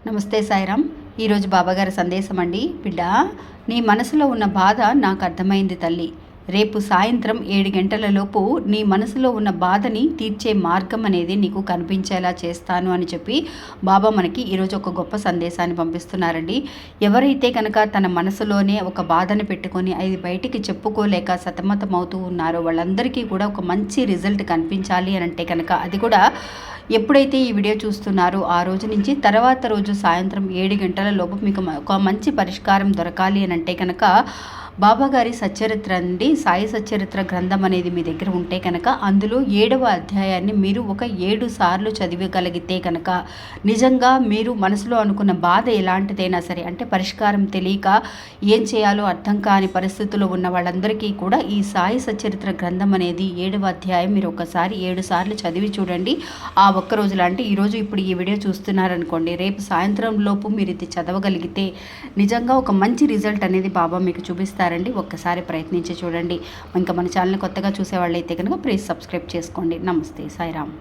నమస్తే సాయిరామ్. ఈరోజు బాబాగారి సందేశం అండి. బిడ్డ, నీ మనసులో ఉన్న బాధ నాకు అర్థమైంది తల్లి. రేపు సాయంత్రం 7 గంటలలోపు నీ మనసులో ఉన్న బాధని తీర్చే మార్గం అనేది నీకు కనిపించేలా చేస్తాను అని చెప్పి బాబా మనకి ఈరోజు ఒక గొప్ప సందేశాన్ని పంపిస్తున్నారండి. ఎవరైతే కనుక తన మనసులోనే ఒక బాధను పెట్టుకొని అది బయటికి చెప్పుకోలేక సతమతం అవుతూ ఉన్నారో వాళ్ళందరికీ కూడా ఒక మంచి రిజల్ట్ కనిపించాలి అని అంటే కనుక అది కూడా ఎప్పుడైతే ఈ వీడియో చూస్తున్నారో ఆ రోజు నుంచి తర్వాత రోజు సాయంత్రం 7 గంటల లోపు మీకు ఒక మంచి పరిష్కారం దొరకాలి అని అంటే కనుక బాబాగారి సచ్చరిత్ర అండి, సాయి సచ్చరిత్ర గ్రంథం అనేది మీ దగ్గర ఉంటే కనుక అందులో 7వ అధ్యాయాన్ని మీరు ఒక 7 సార్లు చదివగలిగితే కనుక నిజంగా మీరు మనసులో అనుకున్న బాధ ఎలాంటిదైనా సరే, అంటే పరిష్కారం తెలియక ఏం చేయాలో అర్థం కాని పరిస్థితుల్లో ఉన్న వాళ్ళందరికీ కూడా ఈ సాయి సచ్చరిత్ర గ్రంథం అనేది 7వ అధ్యాయం మీరు ఒకసారి 7 సార్లు చదివి చూడండి. ఆ ఒక్కరోజులో, అంటే ఈరోజు ఇప్పుడు ఈ వీడియో చూస్తున్నారనుకోండి, రేపు సాయంత్రం లోపు మీరు ఇది చదవగలిగితే నిజంగా ఒక మంచి రిజల్ట్ అనేది బాబా మీకు చూపిస్తారండి. ఒక్కసారి ప్రయత్నించి చూడండి. ఇంకా మన ఛానల్ కొత్తగా చూసేవాళ్ళైతే కనుక ప్లీజ్ సబ్స్క్రైబ్ చేసుకోండి. నమస్తే సాయిరామ్.